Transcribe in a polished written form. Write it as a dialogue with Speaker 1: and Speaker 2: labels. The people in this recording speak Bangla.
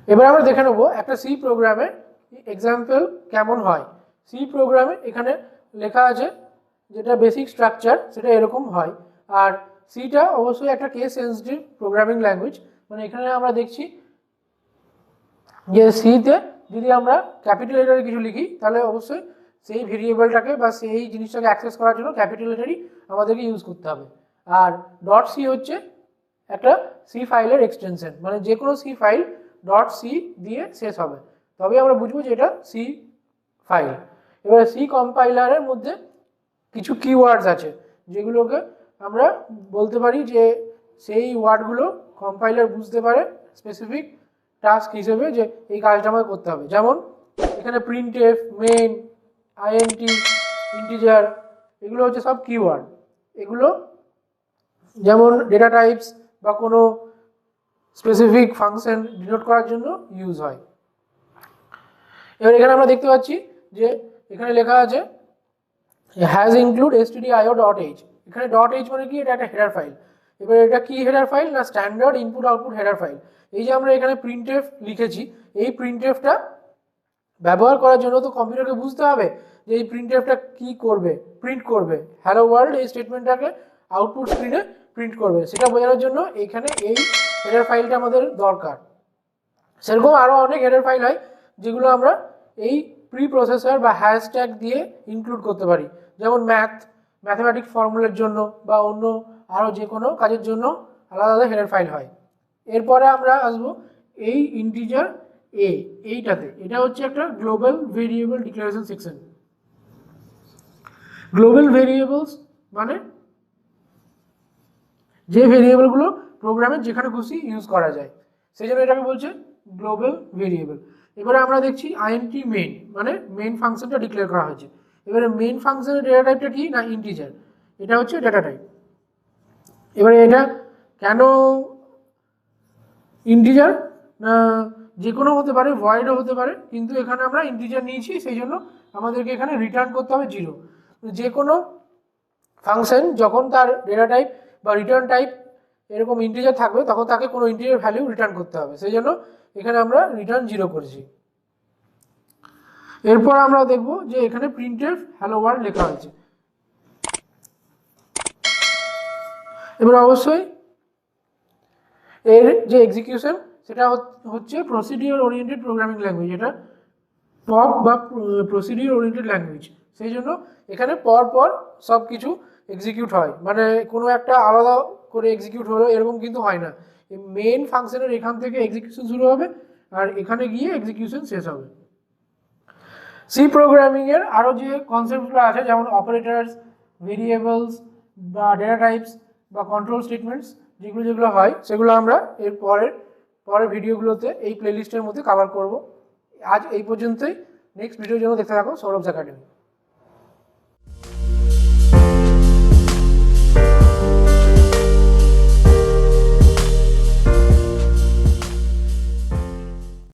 Speaker 1: এবার আমরা দেখে নেব একটা সি প্রোগ্রামে এক্সাম্পল কেমন হয়। সি প্রোগ্রামে এখানে লেখা আছে যেটা বেসিক স্ট্রাকচার সেটা এরকম হয়। আর সিটা অবশ্যই একটা কেস সেন্সিটিভ প্রোগ্রামিং ল্যাঙ্গুয়েজ, মানে এখানে আমরা দেখছি যে সিতে যদি আমরা ক্যাপিটাল লেটারে কিছু লিখি তাহলে অবশ্যই সেই ভেরিয়েবলটাকে বা সেই জিনিসটাকে অ্যাক্সেস করার জন্য ক্যাপিটাল লেটারই আমাদেরকে ইউজ করতে হবে। আর ডট সি হচ্ছে একটা সি ফাইলের এক্সটেনশন, মানে যে কোনো সি ফাইল ডট সি দিয়ে শেষ হবে, তবে আমরা বুঝবো যে এটা সি ফাইল। এবারে সি কম্পাইলারের মধ্যে কিছু কিওয়ার্ডস আছে যেগুলোকে আমরা বলতে পারি যে সেই ওয়ার্ডগুলো কম্পাইলার বুঝতে পারে স্পেসিফিক টাস্ক হিসেবে যে এই কাজটা আমাকে করতে হবে। যেমন এখানে প্রিন্টএফ, মেইন, আইএনটি, ইন্টিজার, এগুলো হচ্ছে সব কিওয়ার্ড। এগুলো যেমন ডেটা টাইপস বা কোনো স্পেসিফিক ফাংশন ডিনোট করার জন্য ইউজ হয়। এবার এখানে আমরা দেখতে পাচ্ছি যে এখানে লেখা আছে হ্যাজ ইনক্লুড stdio.h। এখানে .h মানে কি, এটা একটা হেডার ফাইল। এবার এটা কি হেডার ফাইল না, standard input output header file. এই যে আমরা এখানে প্রিন্টএফ লিখেছি, এই প্রিন্টএফটা ব্যবহার করার জন্য তো কম্পিউটারকে বুঝতে হবে যে এই প্রিন্টএফটা কি করবে, প্রিন্ট করবে হ্যালো ওয়ার্ল্ড, এই স্টেটমেন্টটাকে আউটপুট স্ক্রিনে প্রিন্ট করবে। সেটা বোঝানোর জন্য এখানে এই হেডার ফাইলটা আমাদের দরকার। সেরকম আরও অনেক হেডার ফাইল হয় যেগুলো আমরা এই প্রি প্রসেসর বা হ্যাশট্যাগ দিয়ে ইনক্লুড করতে পারি। যেমন ম্যাথমেটিক্স ফর্মুলার জন্য বা অন্য আরও যে কোনো কাজের জন্য আলাদা আলাদা হেডার ফাইল হয়। এরপরে আমরা আসবো এই ইন্টিজার এইটাতে। এটা হচ্ছে একটা global variable declaration section. Global variables মানে যে ভেরিয়েবলগুলো প্রোগ্রামের যেখানে খুশি ইউজ করা যায়, সেই জন্য এটাকে বলছে গ্লোবাল ভেরিয়েবল। এবারে আমরা দেখছি আইএনটি মেইন, মানে মেইন ফাংশনটা ডিক্লেয়ার করা হয়েছে। এবারে মেইন ফাংশনের ডেটা টাইপটা কি না, ইন্টিজার। এটা হচ্ছে ডেটা টাইপ। এবারে এটা কেন ইন্টিজার না, যে কোনো হতে পারে, ভয়েডও হতে পারে, কিন্তু এখানে আমরা ইন্টিজার নিয়েছি সেই জন্য আমাদেরকে এখানে রিটার্ন করতে হবে 0। যে কোনো ফাংশন যখন তার ডেটা টাইপ বা রিটার্ন টাইপ এরকম ইন্টিজার থাকবে তখন তাকে কোনো ইন্টিজার ভ্যালু রিটার্ন করতে হবে, সেই জন্য এখানে আমরা রিটার্ন 0 করেছি। এরপর আমরা দেখব যে এখানে প্রিন্টএফ হ্যালো ওয়ার্ল্ড লেখা হয়েছে। এবার অবশ্যই এর যে এক্সিকিউশন সেটা হচ্ছে প্রসিডিওর ওরিয়েন্টেড প্রোগ্রামিং ল্যাঙ্গুয়েজ, এটা পপ বা প্রসিডিওর ওরিয়েন্টেড ল্যাঙ্গুয়েজ। সেই জন্য এখানে পর পর সব কিছু এক্সিকিউট হয়, মানে কোনো একটা আলাদা করে এক্সিকিউট হলো এরকম কিন্তু হয় না। মেইন ফাংশনের এখান থেকে এক্সিকিউশন শুরু হবে আর এখানে গিয়ে এক্সিকিউশন শেষ হবে। সি প্রোগ্রামিংয়ের আরও যে কনসেপ্টগুলো আছে যেমন অপারেটার্স, ভেরিয়েবলস বা ডেটা টাইপস বা কন্ট্রোল স্টেটমেন্টস, যেগুলো হয় সেগুলো আমরা এর পরের ভিডিওগুলোতে এই প্লেলিস্টের মধ্যে কভার করব। আজ এই পর্যন্তই। নেক্সট ভিডিওর জন্য দেখতে থাকো সৌরভস একাডেমি।